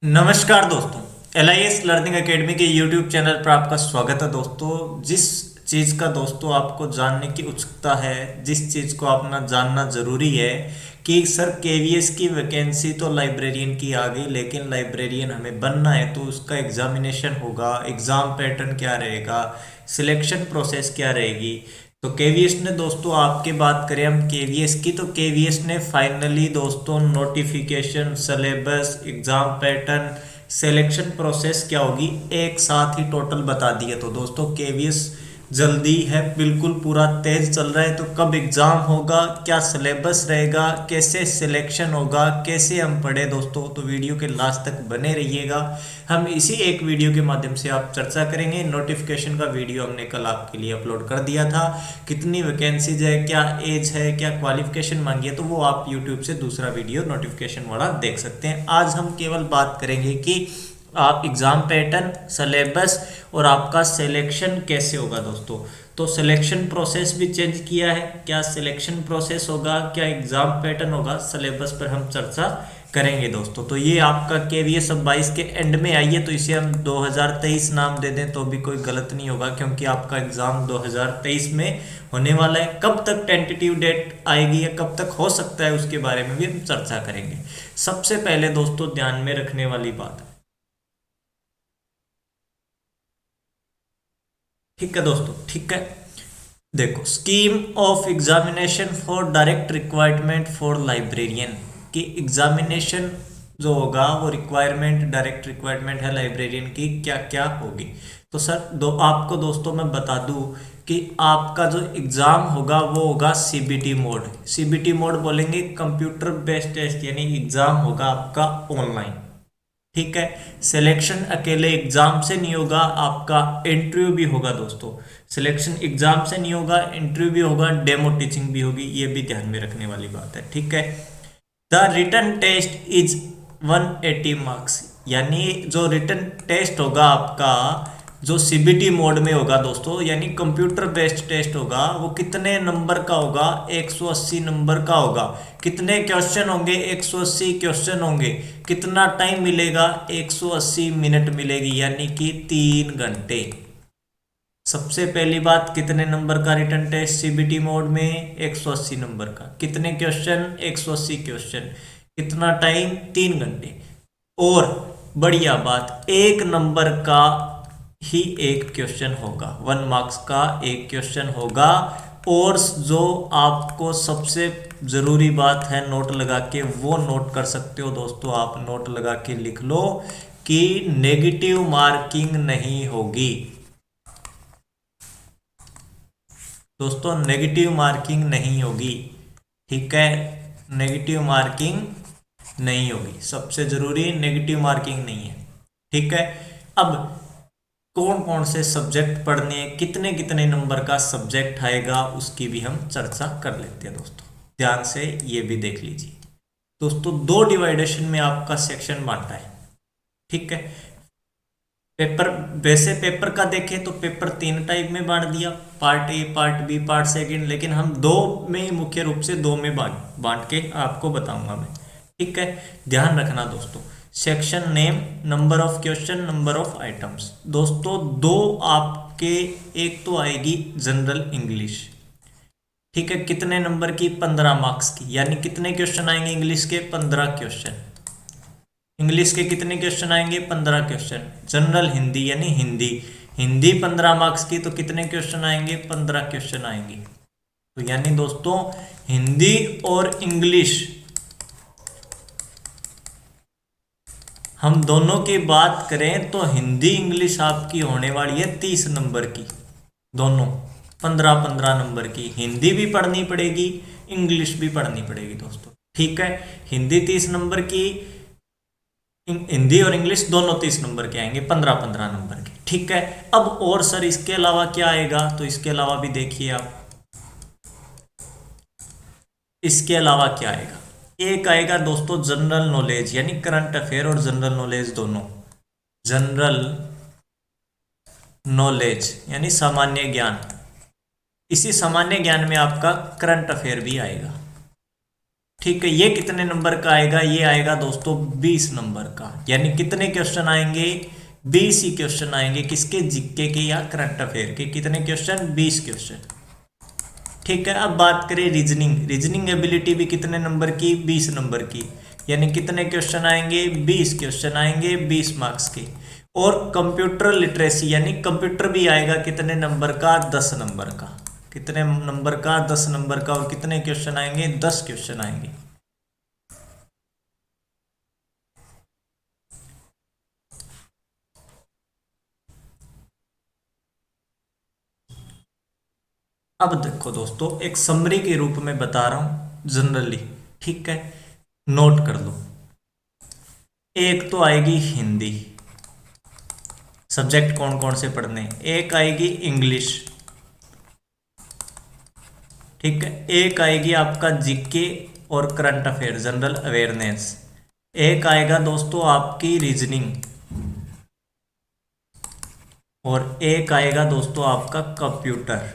नमस्कार दोस्तों, LIS learning academy के YouTube चैनल पर आपका स्वागत है। दोस्तों, जिस चीज़ का दोस्तों आपको जानने की उत्सुकता है, जिस चीज़ को अपना जानना ज़रूरी है कि सर KVS की वैकेंसी तो लाइब्रेरियन की आ गई, लेकिन लाइब्रेरियन हमें बनना है तो उसका एग्जामिनेशन होगा, एग्ज़ाम पैटर्न क्या रहेगा, सिलेक्शन प्रोसेस क्या रहेगी। तो केवीएस ने दोस्तों आपके बात करें हम केवीएस की, तो केवीएस ने फाइनली दोस्तों notification, syllabus, exam pattern, selection process क्या होगी एक साथ ही टोटल बता दिए। तो दोस्तों केवीएस जल्दी है, बिल्कुल पूरा तेज चल रहा है। तो कब एग्जाम होगा, क्या सिलेबस रहेगा, कैसे सिलेक्शन होगा, कैसे हम पढ़े दोस्तों, तो वीडियो के लास्ट तक बने रहिएगा। हम इसी एक वीडियो के माध्यम से आप चर्चा करेंगे। नोटिफिकेशन का वीडियो हमने कल आपके लिए अपलोड कर दिया था, कितनी वैकेंसीज है, क्या एज है, क्या क्वालिफिकेशन मांगी है, तो वो आप यूट्यूब से दूसरा वीडियो नोटिफिकेशन वाला देख सकते हैं। आज हम केवल बात करेंगे कि आप एग्ज़ाम पैटर्न, सिलेबस और आपका सिलेक्शन कैसे होगा दोस्तों। तो सिलेक्शन प्रोसेस भी चेंज किया है, क्या सिलेक्शन प्रोसेस होगा, क्या एग्ज़ाम पैटर्न होगा, सिलेबस पर हम चर्चा करेंगे दोस्तों। तो ये आपका KVS अब 22 के एंड में आई है, तो इसे हम 2023 नाम दे दें तो भी कोई गलत नहीं होगा, क्योंकि आपका एग्ज़ाम 2023 में होने वाला है। कब तक टेंटेटिव डेट आएगी या कब तक हो सकता है, उसके बारे में भी हम चर्चा करेंगे। सबसे पहले दोस्तों ध्यान में रखने वाली बात, ठीक है दोस्तों, ठीक है, देखो, scheme of examination for direct requirement for librarian की एग्जामिनेशन जो होगा वो रिक्वायरमेंट, डायरेक्ट रिक्वायरमेंट है लाइब्रेरियन की, क्या क्या होगी। तो सर आपको दोस्तों मैं बता दूं कि आपका जो एग्ज़ाम होगा वो होगा CBT मोड। CBT मोड बोलेंगे कंप्यूटर बेस्ड टेस्ट, यानी एग्ज़ाम होगा आपका ऑनलाइन, ठीक है। सिलेक्शन अकेले एग्जाम से नहीं होगा, आपका इंटरव्यू भी होगा दोस्तों। सिलेक्शन एग्जाम से नहीं होगा, इंटरव्यू भी होगा, डेमो टीचिंग भी होगी, ये भी ध्यान में रखने वाली बात है, ठीक है। The written test is 180 marks, यानी जो रिटन टेस्ट होगा आपका, जो CBT मोड में होगा दोस्तों, यानी कंप्यूटर बेस्ड टेस्ट होगा, वो कितने नंबर का होगा, 180 नंबर का होगा। कितने क्वेश्चन होंगे, 180 क्वेश्चन होंगे। कितना टाइम मिलेगा, 180 मिनट मिलेगी, यानी कि 3 घंटे। सबसे पहली बात, कितने नंबर का रिटन टेस्ट CBT मोड में, 180 नंबर का। कितने क्वेश्चन, 180 क्वेश्चन। कितना टाइम, 3 घंटे। और बढ़िया बात, 1 नंबर का ही एक क्वेश्चन होगा, 1 मार्क्स का एक क्वेश्चन होगा। और जो आपको सबसे ज़रूरी बात है नोट लगा के, वो नोट कर सकते हो दोस्तों, आप नोट लगा के लिख लो कि नेगेटिव मार्किंग नहीं होगी दोस्तों, नेगेटिव मार्किंग नहीं होगी, ठीक है। नेगेटिव मार्किंग नहीं होगी, सबसे ज़रूरी नेगेटिव मार्किंग नहीं है, ठीक है। अब कौन कौन से सब्जेक्ट पढ़ने हैं, कितने कितने नंबर का सब्जेक्ट आएगा, उसकी भी हम चर्चा कर लेते हैं दोस्तों। ध्यान से ये भी देख लीजिए दोस्तों, 2 डिवाइडेशन में आपका सेक्शन बांटा है, ठीक है। पेपर, वैसे पेपर का देखें तो पेपर 3 टाइप में बांट दिया, part A, part B, part second, लेकिन हम 2 में, मुख्य रूप से 2 में बांट के आपको बताऊंगा मैं, ठीक है। ध्यान रखना दोस्तों, section name, number of question, number of items दोस्तों, 2 आपके, एक तो आएगी जनरल इंग्लिश, ठीक है। कितने नंबर की, 15 मार्क्स की, यानी कितने क्वेश्चन आएंगे इंग्लिश के, 15 क्वेश्चन। इंग्लिश के कितने क्वेश्चन आएंगे, 15 क्वेश्चन। जनरल हिंदी, यानी हिंदी, हिंदी 15 मार्क्स की, तो कितने क्वेश्चन आएंगे, 15 क्वेश्चन आएंगे। तो यानी दोस्तों हिंदी और इंग्लिश, हम दोनों की बात करें तो हिंदी इंग्लिश आपकी होने वाली है 30 नंबर की, दोनों 15-15 नंबर की। हिंदी भी पढ़नी पड़ेगी, इंग्लिश भी पढ़नी पड़ेगी दोस्तों, ठीक है। हिंदी 30 नंबर की, हिंदी और इंग्लिश दोनों 30 नंबर के आएंगे, 15-15 नंबर के, ठीक है। अब और सर इसके अलावा क्या आएगा, तो इसके अलावा भी देखिए आप, इसके अलावा क्या आएगा, एक आएगा दोस्तों जनरल नॉलेज, यानी करंट अफेयर और जनरल नॉलेज दोनों। जनरल नॉलेज यानी सामान्य ज्ञान, इसी सामान्य ज्ञान में आपका करंट अफेयर भी आएगा, ठीक है, ये कितने नंबर का आएगा, ये आएगा दोस्तों 20 नंबर का। यानी कितने क्वेश्चन आएंगे, 20 ही क्वेश्चन आएंगे, किसके, जीके के या करंट अफेयर के। कितने क्वेश्चन, 20 क्वेश्चन। ठीक है, अब बात करें रीजनिंग। रीजनिंग एबिलिटी भी कितने नंबर की, 20 नंबर की। यानी कितने क्वेश्चन आएंगे, 20 क्वेश्चन आएंगे, 20 मार्क्स के। और कंप्यूटर लिटरेसी यानी कंप्यूटर भी आएगा कितने नंबर का, 10 नंबर का। कितने नंबर का, 10 नंबर का। और कितने क्वेश्चन आएंगे, 10 क्वेश्चन आएंगे। अब देखो दोस्तों, एक समरी के रूप में बता रहा हूं जनरली, ठीक है, नोट कर लो। एक तो आएगी हिंदी, सब्जेक्ट कौन कौन से पढ़ने, एक आएगी इंग्लिश, ठीक है, एक आएगी आपका जीके और करंट अफेयर जनरल अवेयरनेस, एक आएगा दोस्तों आपकी रीजनिंग, और एक आएगा दोस्तों आपका कंप्यूटर।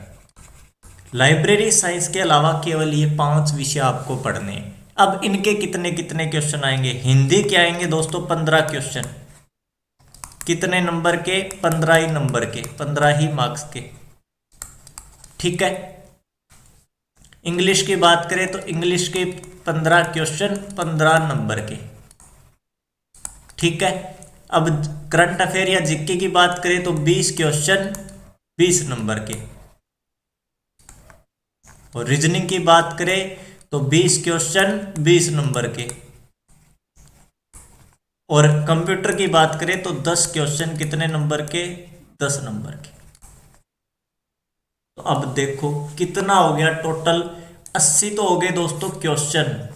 लाइब्रेरी साइंस के अलावा केवल ये 5 विषय आपको पढ़ने हैं। अब इनके कितने कितने क्वेश्चन आएंगे, हिंदी के आएंगे दोस्तों 15 क्वेश्चन। कितने नंबर के, 15 ही नंबर के, 15 ही मार्क्स के। ठीक है, इंग्लिश की बात करें तो इंग्लिश के 15 क्वेश्चन, 15 नंबर के। ठीक है, अब करंट अफेयर या जीके की बात करें तो 20 क्वेश्चन, 20 नंबर के। और रीजनिंग की बात करें तो 20 क्वेश्चन, 20 नंबर के। और कंप्यूटर की बात करें तो 10 क्वेश्चन, कितने नंबर के, 10 नंबर के। तो अब देखो कितना हो गया टोटल, 80 तो हो गए दोस्तों क्वेश्चन,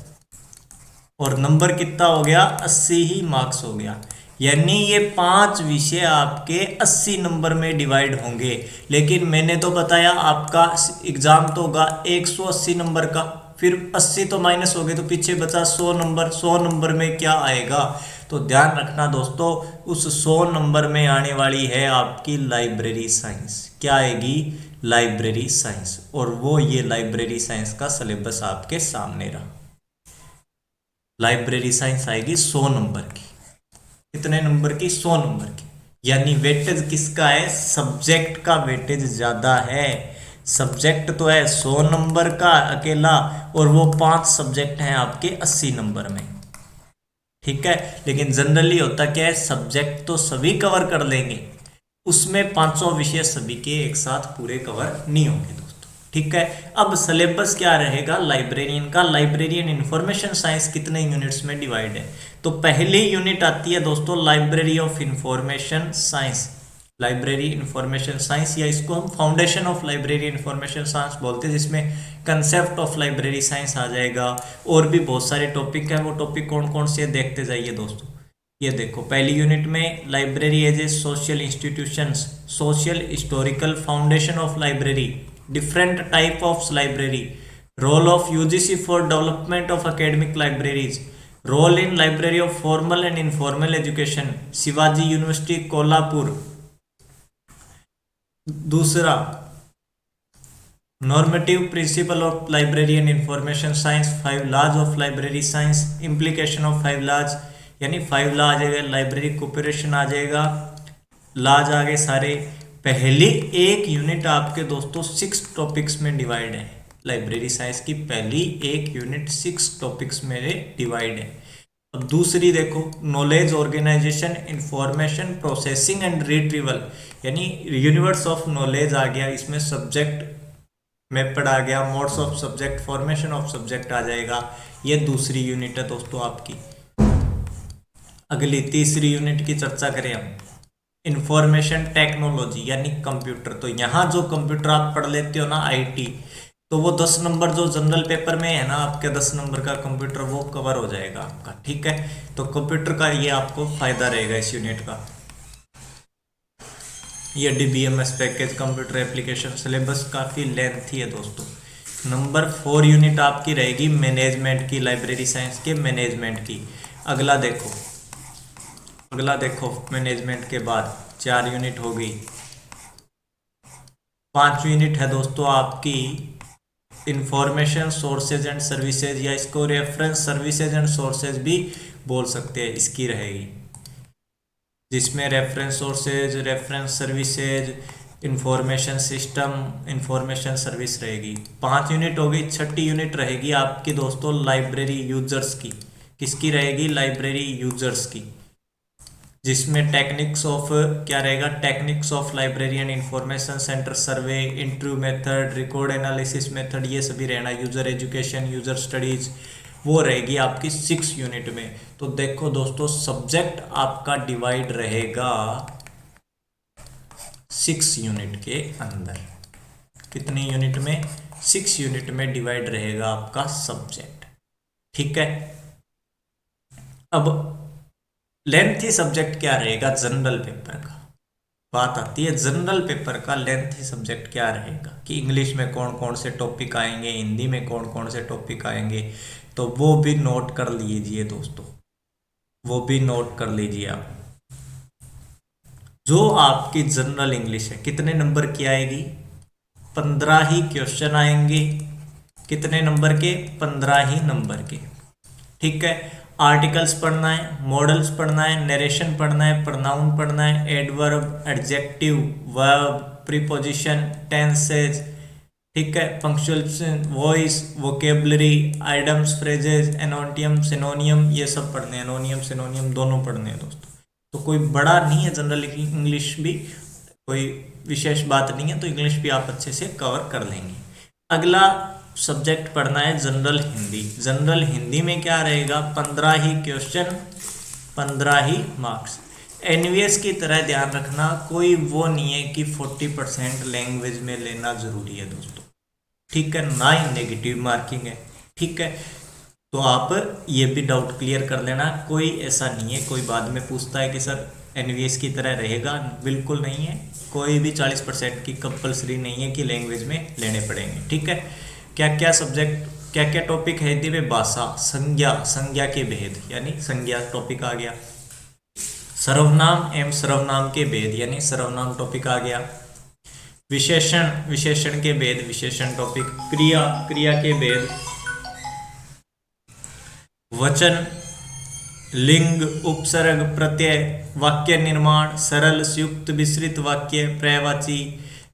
और नंबर कितना हो गया, 80 ही मार्क्स हो गया। यानी ये 5 विषय आपके 80 नंबर में डिवाइड होंगे। लेकिन मैंने तो बताया आपका एग्जाम तो होगा 180 नंबर का, फिर 80 तो माइनस हो गए तो पीछे बचा 100 नंबर। 100 नंबर में क्या आएगा, तो ध्यान रखना दोस्तों, उस 100 नंबर में आने वाली है आपकी लाइब्रेरी साइंस। क्या आएगी, लाइब्रेरी साइंस। और वो ये लाइब्रेरी साइंस का सिलेबस आपके सामने रहा। लाइब्रेरी साइंस आएगी 100 नंबर की। कितने नंबर की, 100 नंबर की। यानी वेटेज किसका है, सब्जेक्ट का वेटेज ज्यादा है। सब्जेक्ट तो है 100 नंबर का अकेला, और वो 5 सब्जेक्ट हैं आपके 80 नंबर में। ठीक है, लेकिन जनरली होता क्या है, सब्जेक्ट तो सभी कवर कर लेंगे, उसमें 500 विषय सभी के एक साथ पूरे कवर नहीं होंगे दोस्तों। ठीक है, अब सिलेबस क्या रहेगा लाइब्रेरियन का। लाइब्रेरियन इंफॉर्मेशन साइंस कितने यूनिट्स में डिवाइड है, तो पहली यूनिट आती है दोस्तों library of information science. Library information science, या इसको हम foundation of library information science बोलते हैं, जिसमें कंसेप्ट ऑफ लाइब्रेरी साइंस आ जाएगा। और भी बहुत सारे टॉपिक हैं, वो टॉपिक कौन कौन से देखते जाइए दोस्तों। ये देखो पहली यूनिट में library as a social institutions, social historical foundation of library, different type of library, role of UGC for development of academic libraries, role in library of formal and informal education, Shivaji university Kolhapur. दूसरा, normative principle of library and information science, 5 laws of library science, implication of 5 laws, यानी 5 law आ जाएगा, library cooperation आ जाएगा, laws आ गए सारे। पहली एक unit आपके दोस्तों 6 टॉपिक्स में डिवाइड है। लाइब्रेरी साइंस की पहली एक यूनिट 6 टॉपिक्स में डिवाइड है। अब दूसरी देखो, knowledge organisation, information processing and retrieval, यानी यूनिवर्स ऑफ नॉलेज आ गया, इसमें सब्जेक्ट मेथड आ गया, modes of subject, formation of subject आ जाएगा। ये दूसरी यूनिट है दोस्तों आपकी। अगली तीसरी यूनिट की चर्चा करें हम, इंफॉर्मेशन टेक्नोलॉजी यानी कंप्यूटर। तो यहाँ जो कंप्यूटर आप पढ़ लेते हो ना आईटी, तो वो 10 नंबर जो जनरल पेपर में है ना आपके 10 नंबर का कंप्यूटर, वो कवर हो जाएगा आपका। ठीक है, तो कंप्यूटर का ये आपको फायदा रहेगा इस यूनिट का। ये DBMS package computer application syllabus काफ़ी लेंथी है दोस्तों। नंबर 4 यूनिट आपकी रहेगी मैनेजमेंट की, लाइब्रेरी साइंस के मैनेजमेंट की। अगला देखो मैनेजमेंट के बाद 4 यूनिट हो गई। 5 यूनिट है दोस्तों आपकी इंफॉर्मेशन सोर्सेज एंड सर्विसेज, या इसको रेफरेंस सर्विसेज एंड सोर्सेज भी बोल सकते हैं, इसकी रहेगी, जिसमें reference sources, reference services, information system, information service रहेगी। 5 यूनिट हो गई। छठी यूनिट रहेगी आपकी दोस्तों लाइब्रेरी यूजर्स की। किसकी रहेगी? लाइब्रेरी यूजर्स की, जिसमें टेक्निक्स ऑफ क्या रहेगा? Techniques of library and information centre, survey, interview method, record analysis method, ये सभी रहना। यूजर एजुकेशन, यूजर स्टडीज, वो रहेगी आपकी 6 यूनिट में। तो देखो दोस्तों, सब्जेक्ट आपका डिवाइड रहेगा 6 यूनिट के अंदर। कितनी यूनिट में? 6 यूनिट में डिवाइड रहेगा आपका सब्जेक्ट। ठीक है। अब लेंथी सब्जेक्ट क्या रहेगा जनरल पेपर का? बात आती है जनरल पेपर का लेंथी सब्जेक्ट क्या रहेगा, कि इंग्लिश में कौन कौन से टॉपिक आएंगे, हिंदी में कौन कौन से टॉपिक आएंगे, तो वो भी नोट कर लीजिए दोस्तों, वो भी नोट कर लीजिए आप। जो आपकी जनरल इंग्लिश है, कितने नंबर की आएगी? 15 ही क्वेश्चन आएंगे। कितने नंबर के? 15 ही नंबर के। ठीक है। आर्टिकल्स पढ़ना है, मॉडल्स पढ़ना है, नरेशन पढ़ना है, प्रोनाउन पढ़ना है, adverb, adjective, verb, preposition, tenses, ठीक है, punctuation, voice, vocabulary, idioms, phrases, एनोनियम, सिनोनियम, ये सब पढ़ने हैं। एनोनियम सिनोनियम दोनों पढ़ने हैं दोस्तों। तो कोई बड़ा नहीं है जनरल इंग्लिश भी, कोई विशेष बात नहीं है, तो इंग्लिश भी आप अच्छे से कवर कर लेंगे। अगला सब्जेक्ट पढ़ना है जनरल हिंदी। जनरल हिंदी में क्या रहेगा? 15 ही क्वेश्चन, 15 ही मार्क्स। एनवीएस की तरह ध्यान रखना, कोई वो नहीं है कि 40% लैंग्वेज में लेना जरूरी है दोस्तों। ठीक है, ना ही नेगेटिव मार्किंग है। ठीक है, तो आप ये भी डाउट क्लियर कर लेना, कोई ऐसा नहीं है। कोई बाद में पूछता है कि सर एनवीएस की तरह रहेगा, बिल्कुल नहीं है। कोई भी 40% की कंपलसरी नहीं है कि लैंग्वेज में लेने पड़ेंगे। ठीक है, क्या क्या सब्जेक्ट, क्या क्या टॉपिक है हिंदी में? भाषा, संज्ञा, संज्ञा के भेद यानी संज्ञा टॉपिक आ गया। सर्वनाम एवं सर्वनाम के भेद यानी सर्वनाम टॉपिक आ गया। विशेषण, विशेषण के भेद, विशेषण टॉपिक। क्रिया, क्रिया के भेद। वचन, लिंग, उपसर्ग, प्रत्यय, वाक्य निर्माण, सरल, संयुक्त, विस्तृत वाक्य, पर्यायवाची,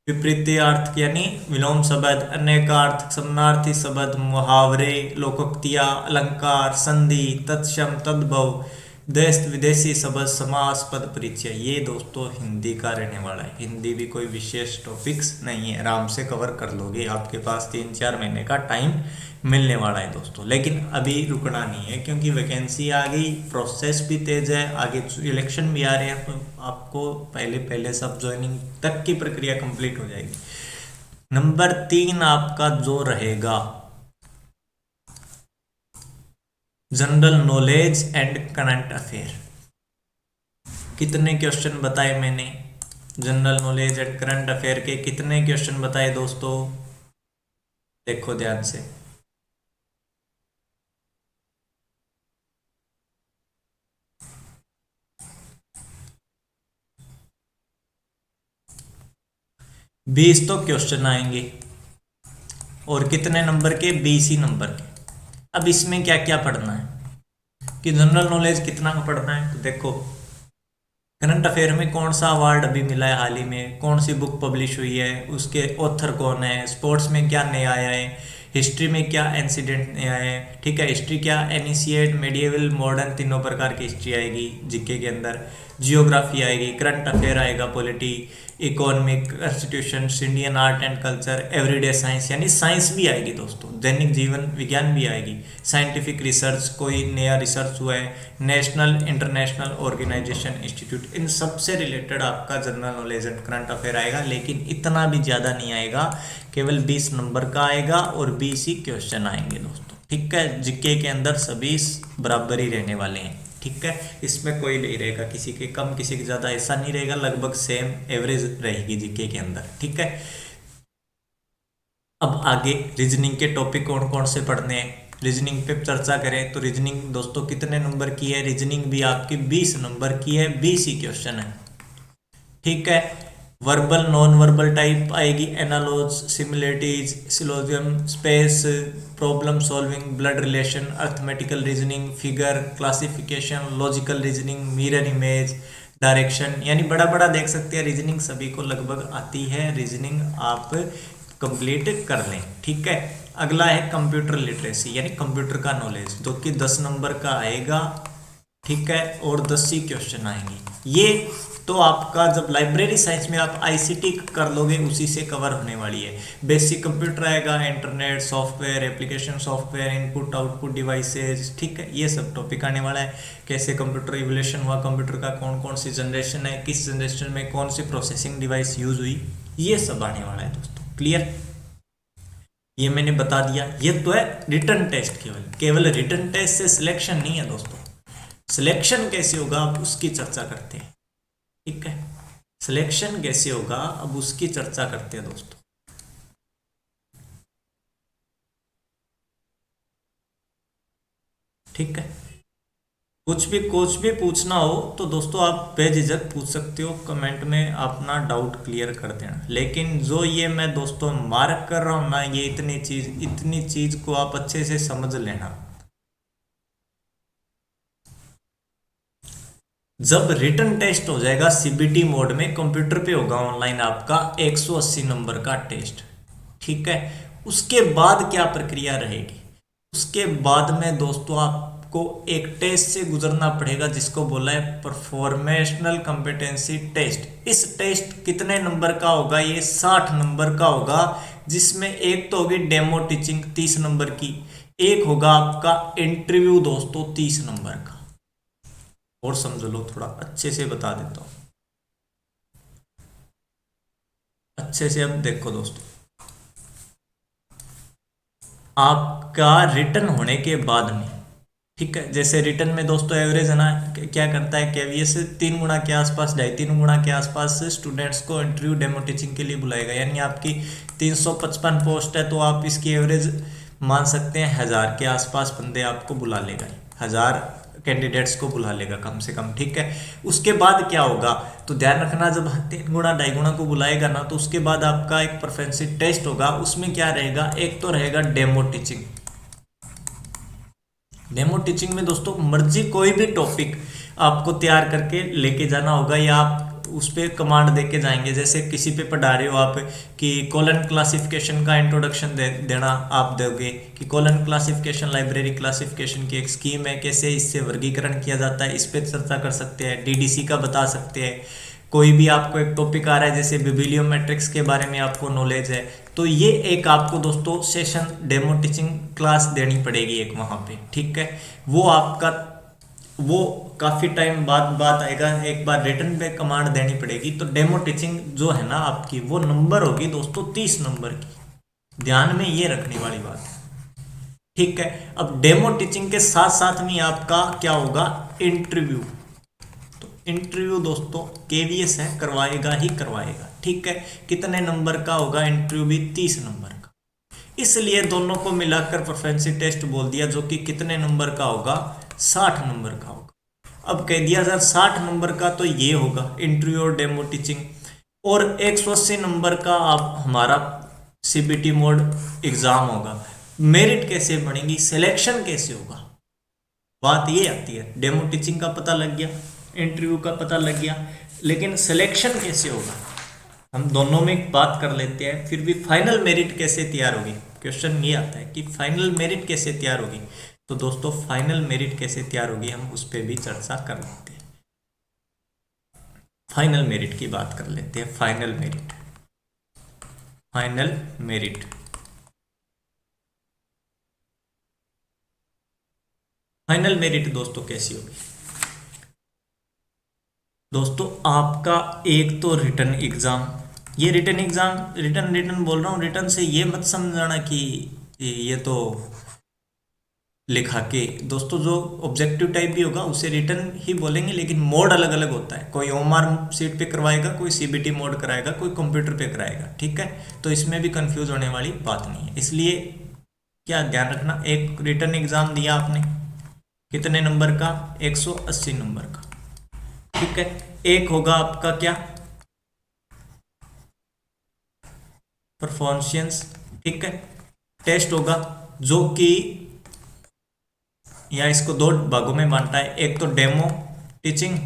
विपरीतार्थ यानी विलोम शब्द, अनेकार्थ, समानार्थी शब्द, मुहावरे, लोकोक्तियां, अलंकार, संधि, तत्सम, तद्भव, देश विदेशी शब्द, समास, पद परिचय। ये दोस्तों हिंदी का रहने वाला है। हिंदी भी कोई विशेष टॉपिक्स नहीं है, आराम से कवर कर लोगे। आपके पास 3-4 महीने का टाइम मिलने वाला है दोस्तों। लेकिन अभी रुकना नहीं है, क्योंकि वैकेंसी आ गई, प्रोसेस भी तेज है, आगे इलेक्शन भी आ रहे हैं, तो आपको पहले पहले सब ज्वाइनिंग तक की प्रक्रिया कंप्लीट हो जाएगी। नंबर 3 आपका जो रहेगा general knowledge and current affair. कितने क्वेश्चन बताए मैंने? General knowledge and current affair के कितने क्वेश्चन बताए दोस्तों? देखो ध्यान से। बीस तो क्वेश्चन आएंगे, और कितने नंबर के? 20 ही नंबर के। अब इसमें क्या क्या पढ़ना है, कि जनरल नॉलेज कितना का पढ़ना है? तो देखो, करंट अफेयर में कौन सा अवार्ड अभी मिला है हाल ही में, कौन सी बुक पब्लिश हुई है, उसके ऑथर कौन है, स्पोर्ट्स में क्या नया आया है, हिस्ट्री में क्या इंसिडेंट नया है। ठीक है, हिस्ट्री क्या? एनिशिएट, मेडिएवल, मॉडर्न, तीनों प्रकार की हिस्ट्री आएगी जीके के अंदर। जियोग्राफी आएगी, करंट अफेयर आएगा, polity, economic, constitution, Indian art and culture, everyday science यानी साइंस भी आएगी दोस्तों, दैनिक जीवन विज्ञान भी आएगी, साइंटिफिक रिसर्च, कोई नया रिसर्च हुआ है, नेशनल इंटरनेशनल ऑर्गेनाइजेशन इंस्टीट्यूट, इन सब से रिलेटेड आपका general knowledge and current affair आएगा। लेकिन इतना भी ज़्यादा नहीं आएगा, केवल 20 नंबर का आएगा और 20 ही क्वेश्चन आएंगे दोस्तों। ठीक है, जीके के अंदर सभी बराबर ही रहने वाले हैं। ठीक है, इसमें कोई नहीं रहेगा, किसी के कम किसी के ज़्यादा ऐसा नहीं रहेगा, लगभग सेम एवरेज रहेगी जीके के अंदर। ठीक है, अब आगे रीजनिंग के टॉपिक कौन कौन से पढ़ने हैं, रीजनिंग पे चर्चा करें। तो रीजनिंग दोस्तों कितने नंबर की है? रीजनिंग भी आपकी 20 नंबर की है, 20 ही क्वेश्चन है। ठीक है, वर्बल नॉन वर्बल टाइप आएगी analogies, similarities, syllogism, space, problem solving, blood relation, arithmetical reasoning, figure, classification, logical reasoning, mirror image, direction. यानी बड़ा बड़ा देख सकते हैं, रीजनिंग सभी को लगभग आती है, रीजनिंग आप कंप्लीट कर लें। ठीक है, अगला है कंप्यूटर लिटरेसी यानी कंप्यूटर का नॉलेज, जो कि 10 नंबर का आएगा। ठीक है, और 10 ही क्वेश्चन आएंगे। ये तो आपका जब लाइब्रेरी साइंस में आप आईसीटी कर लोगे उसी से कवर होने वाली है। बेसिक कंप्यूटर आएगा, internet, software, application software, input output devices. ठीक है, ये सब टॉपिक आने वाला है। कैसे कंप्यूटर इवोल्यूशन हुआ, कंप्यूटर का कौन कौन सी जनरेशन है, किस जनरेशन में कौन सी प्रोसेसिंग डिवाइस यूज हुई, ये सब आने वाला है दोस्तों। क्लियर, ये मैंने बता दिया। ये तो है रिटन टेस्ट, केवल केवल रिटन टेस्ट से सिलेक्शन नहीं है दोस्तों। सिलेक्शन कैसे होगा अब उसकी चर्चा करते हैं। ठीक है, सिलेक्शन कैसे होगा अब उसकी चर्चा करते हैं दोस्तों। ठीक है, कुछ भी पूछना हो तो दोस्तों आप बेझिझक पूछ सकते हो, कमेंट में अपना डाउट क्लियर कर देना। लेकिन जो ये मैं दोस्तों मार्क कर रहा हूं ना, ये इतनी चीज को आप अच्छे से समझ लेना। जब रिटन टेस्ट हो जाएगा सीबीटी मोड में, कंप्यूटर पे होगा ऑनलाइन आपका 180 नंबर का टेस्ट। ठीक है, उसके बाद क्या प्रक्रिया रहेगी, उसके बाद में दोस्तों आपको एक टेस्ट से गुजरना पड़ेगा जिसको बोला है परफॉर्मेशनल कॉम्पिटेंसी टेस्ट। इस टेस्ट कितने नंबर का होगा, ये 60 नंबर का होगा, जिसमें एक तो होगी डेमो टीचिंग 30 नंबर की, एक होगा आपका इंटरव्यू दोस्तों 30 नंबर का। और समझ लो, थोड़ा अच्छे से बता देता हूं, अच्छे से। अब देखो दोस्तों, आपका रिटर्न होने के बाद में, ठीक है, जैसे रिटर्न में दोस्तों एवरेज है ना, क्या करता है केवीएस 3 गुना के आसपास, 2.5-3 गुना के आसपास स्टूडेंट्स को इंटरव्यू डेमो टीचिंग के लिए बुलाएगा। यानी आपकी 355 पोस्ट है तो आप इसकी एवरेज मान सकते हैं 1000 के आसपास बंदे आपको बुला लेगा, 1000 कैंडिडेट्स को बुला लेगा कम से कम। ठीक है, उसके बाद क्या होगा तो ध्यान रखना, जब 3 गुना 2.5 गुना को बुलाएगा ना, तो उसके बाद आपका एक प्रोफेंसी टेस्ट होगा। उसमें क्या रहेगा, एक तो रहेगा डेमो टीचिंग। डेमो टीचिंग में दोस्तों मर्जी कोई भी टॉपिक आपको तैयार करके लेके जाना होगा, या आप उस पर कमांड दे के जाएंगे। जैसे किसी पे पढ़ा रहे हो आप कि कॉलन क्लासिफिकेशन का इंट्रोडक्शन देना आप दोगे कि कॉलन क्लासिफिकेशन लाइब्रेरी क्लासिफिकेशन की एक स्कीम है, कैसे इससे वर्गीकरण किया जाता है, इस पर चर्चा कर सकते हैं। डीडीसी का बता सकते हैं। कोई भी आपको एक टॉपिक आ रहा है जैसे बिबिलियम मैट्रिक्स के बारे में आपको नॉलेज है, तो ये एक आपको दोस्तों सेशन डेमो टीचिंग क्लास देनी पड़ेगी एक वहाँ पे। ठीक है, वो आपका वो काफ़ी टाइम बाद बात आएगा, एक बार रिटर्न पे कमांड देनी पड़ेगी। तो डेमो टीचिंग जो है ना आपकी, वो नंबर होगी दोस्तों 30 नंबर की, ध्यान में ये रखने वाली बात है। ठीक है, अब डेमो टीचिंग के साथ साथ में आपका क्या होगा, इंटरव्यू। इंटरव्यू दोस्तों केवीएस है, करवाएगा ही करवाएगा। ठीक है, कितने नंबर का होगा इंटरव्यू भी, 30 नंबर का। इसलिए दोनों को मिलाकर प्रोफेंसी टेस्ट बोल दिया, जो कि कितने नंबर का होगा, 60 नंबर का होगा। अब कह दिया सर 60 नंबर का तो ये होगा इंटरव्यू और डेमो टीचिंग, और 180 नंबर का आप हमारा सीबीटी मोड एग्जाम होगा। मेरिट कैसे बनेगी, सिलेक्शन कैसे होगा, बात ये आती है। डेमो टीचिंग का पता लग गया, इंटरव्यू का पता लग गया, लेकिन सिलेक्शन कैसे होगा हम दोनों में बात कर लेते हैं। फिर भी फाइनल मेरिट कैसे तैयार होगी, क्वेश्चन ये आता है कि फाइनल मेरिट कैसे तैयार होगी। तो दोस्तों फाइनल मेरिट कैसे तैयार होगी, हम उस पर भी चर्चा कर लेते हैं। फाइनल मेरिट की बात कर लेते हैं। Final merit, final merit, final merit दोस्तों कैसी होगी। दोस्तों आपका एक तो रिटन एग्जाम, ये रिटन एग्जाम, रिटन बोल रहा हूँ, रिटन से ये मत समझना कि ये तो लिखा के। दोस्तों जो ऑब्जेक्टिव टाइप भी होगा उसे रिटन ही बोलेंगे, लेकिन मोड अलग अलग होता है। कोई ओएमआर सीट पे करवाएगा, कोई सीबीटी मोड कराएगा, कोई कंप्यूटर पे कराएगा। ठीक है, तो इसमें भी कंफ्यूज होने वाली बात नहीं है। इसलिए क्या ध्यान रखना, एक रिटन एग्जाम दिया आपने कितने नंबर का, 180 नंबर का। ठीक है, एक होगा आपका क्या, परफॉर्मेंस, ठीक है, टेस्ट होगा जो कि या इसको दो भागों में बांटा है, एक तो डेमो टीचिंग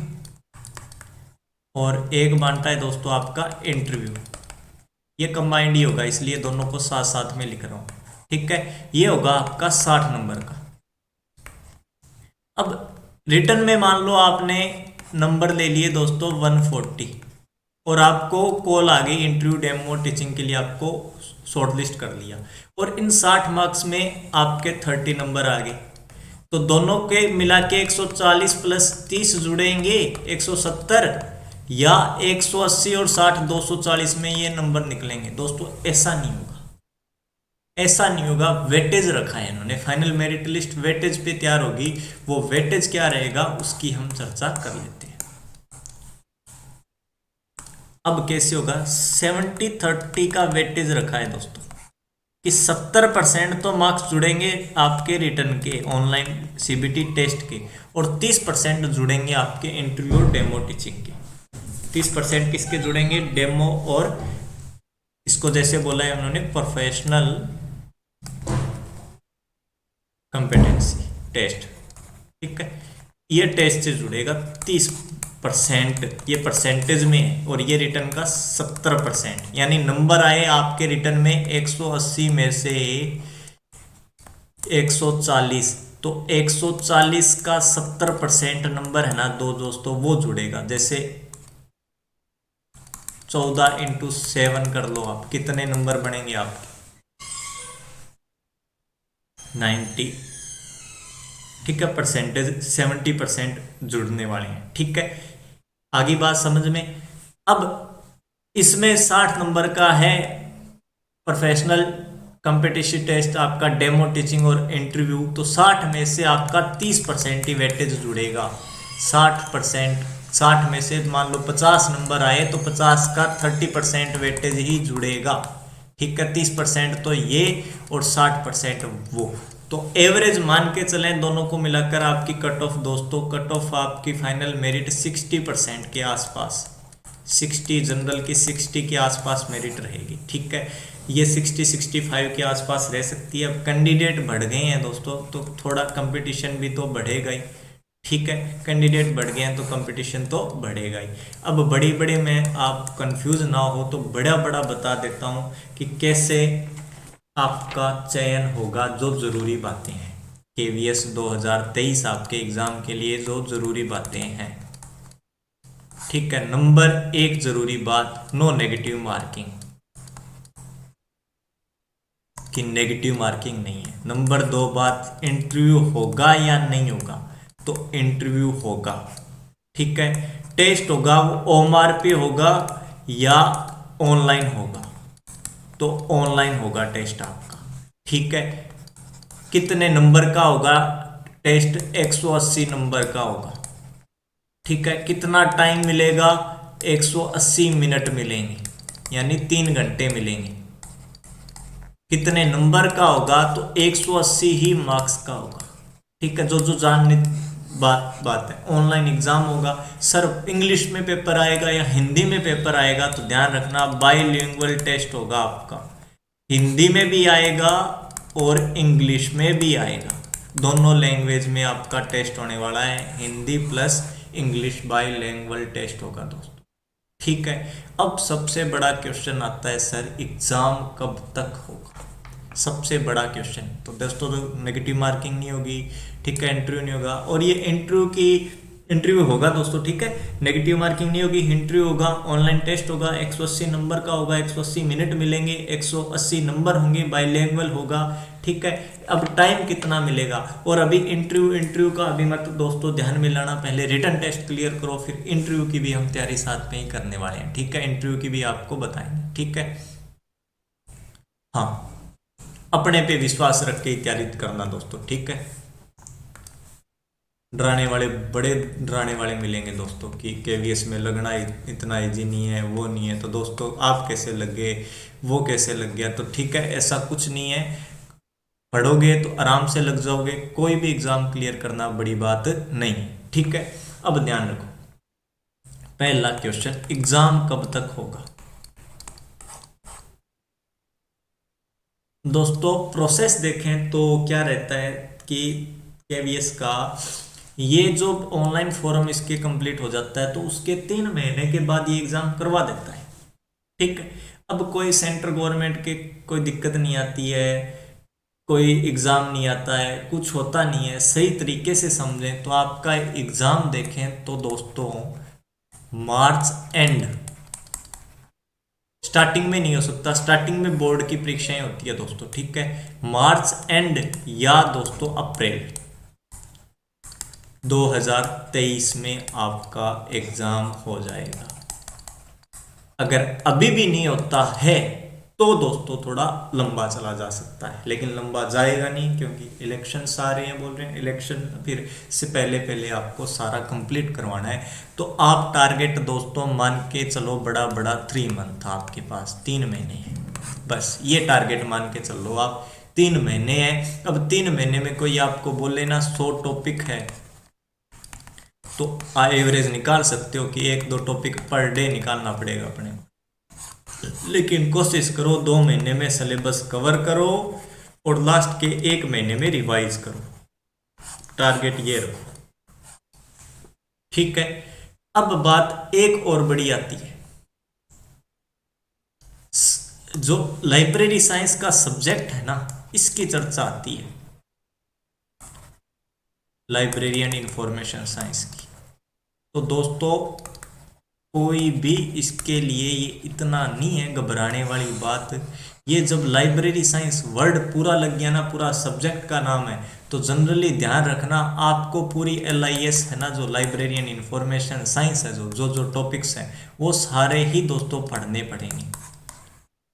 और एक बांटा है दोस्तों आपका इंटरव्यू। ये कंबाइंड ही होगा इसलिए दोनों को साथ साथ में लिख रहा हूं, ठीक है। ये होगा आपका 60 नंबर का। अब रिटर्न में मान लो आपने नंबर ले लिए दोस्तों 140 और आपको कॉल आ गई इंटरव्यू डेमो टीचिंग के लिए, आपको शॉर्टलिस्ट कर लिया और इन 60 मार्क्स में आपके 30 नंबर आ गए, तो दोनों के मिला के 140 प्लस 30 जुड़ेंगे 170 या 180 और 60 240 में ये नंबर निकलेंगे दोस्तों। ऐसा नहीं होगा, ऐसा नहीं होगा। वेटेज रखा है इन्होंने, फाइनल मेरिट लिस्ट वेटेज पे तैयार होगी। वो वेटेज क्या रहेगा उसकी हम चर्चा कर लेते हैं। अब कैसे होगा, 70-30 का वेटेज रखा है दोस्तों कि 70% तो मार्क्स जुड़ेंगे आपके रिटर्न के ऑनलाइन सीबीटी टेस्ट के और 30% जुड़ेंगे आपके इंटरव्यू और डेमो टीचिंग के। 30% किसके जुड़ेंगे, डेमो और इसको जैसे बोला है उन्होंने प्रोफेशनल कॉम्पिटेंसी टेस्ट, ठीक है। ये टेस्ट से जुड़ेगा 30%, ये परसेंटेज में है और ये रिटर्न का 70%, यानी नंबर आए आपके रिटर्न में 180 में से 140, तो 140 का 70% नंबर है ना दो दोस्तों, वो जुड़ेगा। जैसे 14 × 7 कर लो आप, कितने नंबर बनेंगे आपके, 90, ठीक है। परसेंटेज 70% जुड़ने वाले हैं, ठीक है। आगे बात समझ में। अब इसमें 60 नंबर का है प्रोफेशनल कंपटीशन टेस्ट, आपका डेमो टीचिंग और इंटरव्यू, तो 60 में से आपका 30% ही वेटेज जुड़ेगा। 60% में से मान लो 50 नंबर आए तो 50 का 30% वेटेज ही जुड़ेगा, ठीक है। 30% तो ये और 60% वो, तो एवरेज मान के चलें दोनों को मिलाकर आपकी कट ऑफ दोस्तों, कट ऑफ आपकी फाइनल मेरिट 60% के आसपास, 60 जनरल की 60 के आसपास मेरिट रहेगी, ठीक है। ये 60-65 के आसपास रह सकती है। अब कैंडिडेट बढ़ गए हैं दोस्तों तो थोड़ा कंपटीशन भी तो बढ़ेगा ही, ठीक है। कैंडिडेट बढ़ गए हैं तो कंपटीशन तो बढ़ेगा ही। अब बड़ी बड़ी में आप कंफ्यूज ना हो तो बड़ा बड़ा बता देता हूं कि कैसे आपका चयन होगा। जो जरूरी बातें हैं KVS 2023 आपके एग्जाम के लिए जो जरूरी बातें हैं, ठीक है। नंबर 1 जरूरी बात, नो नेगेटिव मार्किंग, कि नेगेटिव मार्किंग नहीं है। नंबर 2 बात, इंटरव्यू होगा या नहीं होगा, तो इंटरव्यू होगा, ठीक है। टेस्ट होगा वो OMRP होगा या ऑनलाइन होगा, तो ऑनलाइन होगा टेस्ट आपका, ठीक है। कितने नंबर का होगा टेस्ट, 180 नंबर का होगा, ठीक है। कितना टाइम मिलेगा, 180 मिनट मिलेंगे, यानी 3 घंटे मिलेंगे। कितने नंबर का होगा, तो 180 ही मार्क्स का होगा, ठीक है। जो जानने बात है, ऑनलाइन एग्जाम होगा। सर इंग्लिश में पेपर आएगा या हिंदी में पेपर आएगा, तो ध्यान रखना बाइलिंगुअल टेस्ट होगा आपका, हिंदी में भी आएगा और इंग्लिश में भी आएगा, दोनों लैंग्वेज में आपका टेस्ट होने वाला है। Hindi plus English bilingual test होगा दोस्तों, ठीक है। अब सबसे बड़ा क्वेश्चन आता है, सर एग्जाम कब तक होगा, सबसे बड़ा क्वेश्चन। तो दोस्तों तो नेगेटिव मार्किंग नहीं होगी, ठीक है। इंटरव्यू नहीं होगा, और ये इंटरव्यू होगा दोस्तों, ठीक है। नेगेटिव मार्किंग नहीं होगी, इंटरव्यू होगा, ऑनलाइन टेस्ट होगा, 180 नंबर का होगा, 180 मिनट मिलेंगे, 180 नंबर होंगे, बाइलिंगुअल होगा, ठीक है। अब टाइम कितना मिलेगा, और अभी इंटरव्यू का अभी मत दोस्तों ध्यान में लाना, पहले रिटन टेस्ट क्लियर करो, फिर इंटरव्यू की भी हम तैयारी साथ में ही करने वाले हैं, ठीक है। इंटरव्यू की भी आपको बताएंगे, ठीक है। हाँ, अपने पे विश्वास रख के तैयारी करना दोस्तों, ठीक है। डराने वाले बड़े डराने वाले मिलेंगे दोस्तों कि KVS में लगना इतना इजी नहीं है, वो नहीं है, तो दोस्तों आप कैसे लग गए, वो कैसे लग गया, तो ठीक है, ऐसा कुछ नहीं है। पढ़ोगे तो आराम से लग जाओगे, कोई भी एग्जाम क्लियर करना बड़ी बात नहीं, ठीक है। अब ध्यान रखो, पहला क्वेश्चन, एग्जाम कब तक होगा। दोस्तों प्रोसेस देखें तो क्या रहता है कि केवीएस का ये जो ऑनलाइन फॉर्म इसके कंप्लीट हो जाता है तो उसके 3 महीने के बाद ये एग्ज़ाम करवा देता है। ठीक है। अब कोई सेंट्रल गवर्नमेंट के कोई दिक्कत नहीं आती है, कोई एग्ज़ाम नहीं आता है, कुछ होता नहीं है, सही तरीके से समझें तो आपका एग्ज़ाम देखें तो दोस्तों मार्च एंड, स्टार्टिंग में नहीं हो सकता, स्टार्टिंग में बोर्ड की परीक्षाएं होती है दोस्तों। ठीक है। मार्च एंड या दोस्तों अप्रैल 2023 में आपका एग्जाम हो जाएगा। अगर अभी भी नहीं होता है तो दोस्तों थोड़ा लंबा चला जा सकता है, लेकिन लंबा जाएगा नहीं क्योंकि इलेक्शन आ रहे हैं, बोल रहे हैं इलेक्शन फिर से पहले पहले आपको सारा कंप्लीट करवाना है। तो आप टारगेट दोस्तों मान के चलो, बड़ा बड़ा 3 मंथ आपके पास, 3 महीने है, बस ये टारगेट मान के चलो आप। 3 महीने हैं। अब 3 महीने में कोई आपको बोले ना 100 टॉपिक है तो एवरेज निकाल सकते हो कि 1-2 टॉपिक पर डे निकालना पड़ेगा अपने को, लेकिन कोशिश करो 2 महीने में सिलेबस कवर करो और लास्ट के 1 महीने में रिवाइज करो। टारगेट ये रखो। ठीक है। अब बात एक और बड़ी आती है, जो लाइब्रेरी साइंस का सब्जेक्ट है ना, इसकी चर्चा आती है, लाइब्रेरियन इंफॉर्मेशन साइंस की। तो दोस्तों कोई भी इसके लिए ये इतना नहीं है घबराने वाली बात। ये जब लाइब्रेरी साइंस वर्ड पूरा लग गया ना, पूरा सब्जेक्ट का नाम है, तो जनरली ध्यान रखना आपको पूरी LIS है ना, जो लाइब्रेरियन इंफॉर्मेशन साइंस है, जो टॉपिक्स हैं वो सारे ही दोस्तों पढ़ने पड़ेंगे,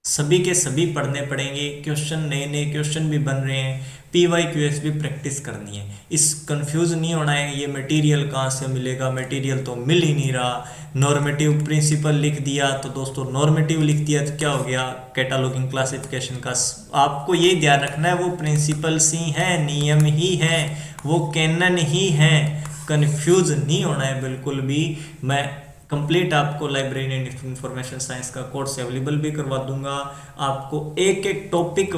सभी के सभी पढ़ने पड़ेंगे। क्वेश्चन नए नए क्वेश्चन भी बन रहे हैं, PYQs भी प्रैक्टिस करनी है। इस कंफ्यूज नहीं होना है ये मटेरियल कहाँ से मिलेगा, मटेरियल तो मिल ही नहीं रहा। नॉर्मेटिव प्रिंसिपल लिख दिया तो दोस्तों नॉर्मेटिव लिख दिया तो क्या हो गया, कैटालॉगिंग क्लासिफिकेशन का। आपको ये ध्यान रखना है वो प्रिंसिपल्स ही हैं, नियम ही हैं, वो कैनन ही हैं, कंफ्यूज नहीं होना है बिल्कुल भी। मैं कंप्लीट आपको लाइब्रेरी एंड इंफॉर्मेशन साइंस का कोर्स अवेलेबल भी करवा दूंगा। आपको एक एक टॉपिक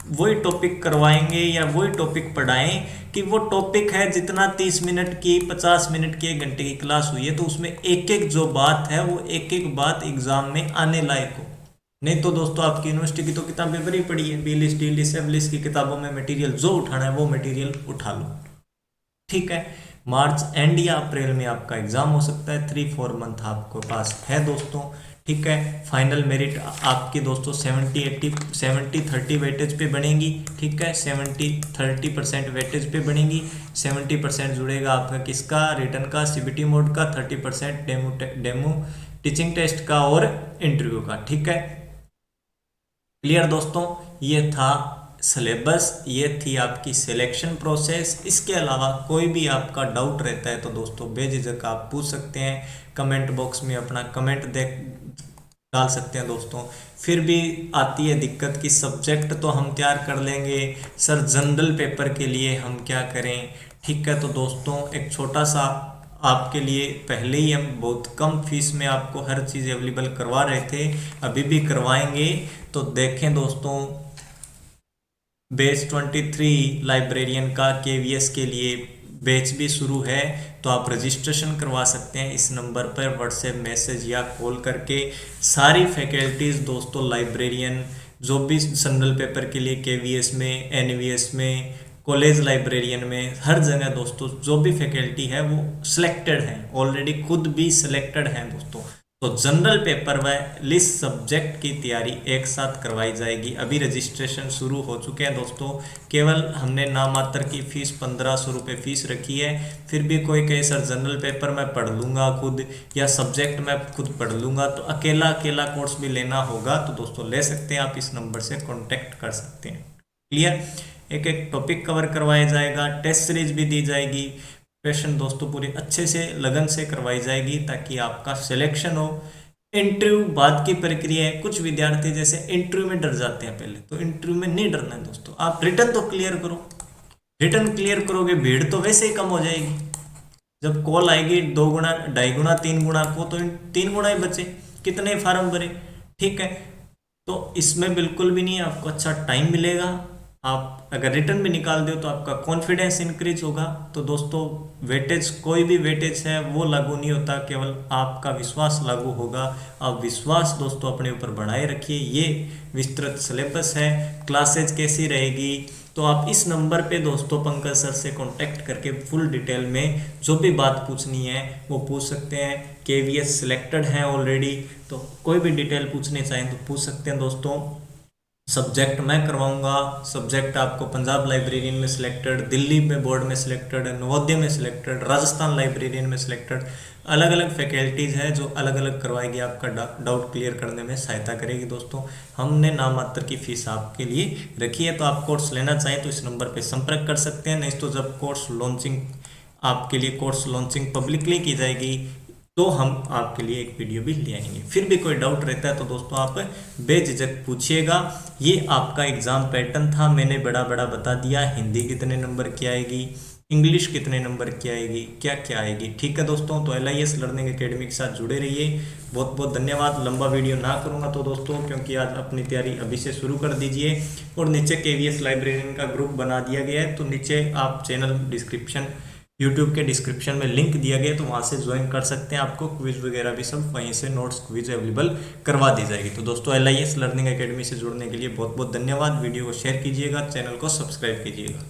वही टॉपिक करवाएंगे या वही टॉपिक पढ़ाएं कि वो टॉपिक है जितना 30 मिनट की, 50 मिनट की, 1 घंटे की क्लास हुई है तो उसमें एक एक जो बात है वो एक एक बात एग्जाम में आने लायक हो। नहीं तो दोस्तों आपकी यूनिवर्सिटी की तो किताबें भरी पड़ी है, B-List D-List सब-लिस्ट की किताबों में मटेरियल जो उठाना है वो मटेरियल उठा लो। ठीक है। मार्च एंड या अप्रैल में आपका एग्जाम हो सकता है, 3-4 मंथ आपको पास है दोस्तों। ठीक है। फाइनल मेरिट आपकी दोस्तों 70-30 वेटेज पे बनेगी। ठीक है। 70-30% वेटेज पे बनेगी। 70% जुड़ेगा आपका किसका, रिटर्न का, CBT मोड का, 30% डेमो टीचिंग टेस्ट का और इंटरव्यू का। ठीक है। क्लियर दोस्तों, ये था सिलेबस, ये थी आपकी सिलेक्शन प्रोसेस। इसके अलावा कोई भी आपका डाउट रहता है तो दोस्तों बेझिझक आप पूछ सकते हैं, कमेंट बॉक्स में अपना कमेंट डाल सकते हैं दोस्तों। फिर भी आती है दिक्कत कि सब्जेक्ट तो हम तैयार कर लेंगे सर, जनरल पेपर के लिए हम क्या करें। ठीक है। तो दोस्तों एक छोटा सा आपके लिए, पहले ही हम बहुत कम फीस में आपको हर चीज़ अवेलेबल करवा रहे थे, अभी भी करवाएंगे। तो देखें दोस्तों, बैच 23 लाइब्रेरियन का KVS के लिए बैच भी शुरू है, तो आप रजिस्ट्रेशन करवा सकते हैं इस नंबर पर व्हाट्सएप मैसेज या कॉल करके। सारी फैकल्टीज़ दोस्तों लाइब्रेरियन जो भी जनरल पेपर के लिए KVS में, NVS में, कॉलेज लाइब्रेरियन में, हर जगह दोस्तों जो भी फैकल्टी है वो सिलेक्टेड है, ऑलरेडी खुद भी सिलेक्टेड हैं दोस्तों। तो जनरल पेपर व लिस्ट सब्जेक्ट की तैयारी एक साथ करवाई जाएगी। अभी रजिस्ट्रेशन शुरू हो चुके हैं दोस्तों। केवल हमने नामात्र की फ़ीस 1500 रुपये फ़ीस रखी है। फिर भी कोई कहे सर जनरल पेपर मैं पढ़ लूँगा खुद, या सब्जेक्ट मैं खुद पढ़ लूँगा, तो अकेला अकेला कोर्स भी लेना होगा तो दोस्तों ले सकते हैं, आप इस नंबर से कॉन्टैक्ट कर सकते हैं। क्लियर। एक एक टॉपिक कवर करवाया जाएगा, टेस्ट सीरीज भी दी जाएगी, क्वेश्चन दोस्तों पूरी अच्छे से लगन से करवाई जाएगी ताकि आपका सिलेक्शन हो। इंटरव्यू बाद की प्रक्रिया है। कुछ विद्यार्थी जैसे इंटरव्यू में डर जाते हैं पहले, तो इंटरव्यू में नहीं डरना है दोस्तों। आप रिटर्न तो क्लियर करो, रिटर्न क्लियर करोगे भीड़ तो वैसे ही कम हो जाएगी। जब कॉल आएगी 2 गुना, 2.5 गुना, 3 गुना को, तो 3 गुना ही बचे, कितने फार्म भरे। ठीक है। तो इसमें बिल्कुल भी नहीं आपको अच्छा टाइम मिलेगा। आप अगर रिटर्न भी निकाल दो तो आपका कॉन्फिडेंस इंक्रीज होगा। तो दोस्तों वेटेज, कोई भी वेटेज है वो लागू नहीं होता, केवल आपका विश्वास लागू होगा। आप विश्वास दोस्तों अपने ऊपर बढ़ाए रखिए। ये विस्तृत सिलेबस है। क्लासेज कैसी रहेगी, तो आप इस नंबर पे दोस्तों पंकज सर से कांटेक्ट करके फुल डिटेल में जो भी बात पूछनी है वो पूछ सकते हैं। केवीएस सिलेक्टेड है ऑलरेडी, तो कोई भी डिटेल पूछने चाहें तो पूछ सकते हैं दोस्तों। सब्जेक्ट मैं करवाऊंगा। सब्जेक्ट आपको पंजाब लाइब्रेरियन में सिलेक्टेड, दिल्ली में बोर्ड में सिलेक्टेड, नवोदय में सिलेक्टेड, राजस्थान लाइब्रेरियन में सिलेक्टेड, अलग अलग फैकल्टीज़ है जो अलग अलग करवाएगी, आपका डाउट क्लियर करने में सहायता करेगी दोस्तों। हमने नाम मात्र की फीस आपके लिए रखी है। तो आप कोर्स लेना चाहें तो इस नंबर पर संपर्क कर सकते हैं। नहीं तो जब कोर्स लॉन्चिंग, आपके लिए कोर्स लॉन्चिंग पब्लिकली की जाएगी तो हम आपके लिए एक वीडियो भी ले आएंगे। फिर भी कोई डाउट रहता है तो दोस्तों आप बेझिझक पूछिएगा। ये आपका एग्ज़ाम पैटर्न था, मैंने बड़ा बड़ा बता दिया। हिंदी कितने नंबर की आएगी, इंग्लिश कितने नंबर की आएगी, क्या क्या आएगी। ठीक है दोस्तों, तो LIS लर्निंग एकेडमी के साथ जुड़े रहिए। बहुत बहुत धन्यवाद। लंबा वीडियो ना करूँगा तो दोस्तों, क्योंकि आज अपनी तैयारी अभी से शुरू कर दीजिए। और नीचे KVS लाइब्रेरियन का ग्रुप बना दिया गया है, तो नीचे आप चैनल डिस्क्रिप्शन, यूट्यूब के डिस्क्रिप्शन में लिंक दिया गया है, तो वहाँ से ज्वाइन कर सकते हैं। आपको क्विज वगैरह भी सब वहीं से नोट्स क्विज अवेलेबल करवा दी जाएगी। तो दोस्तों LIS लर्निंग एकेडमी से जुड़ने के लिए बहुत बहुत धन्यवाद। वीडियो को शेयर कीजिएगा, चैनल को सब्सक्राइब कीजिएगा।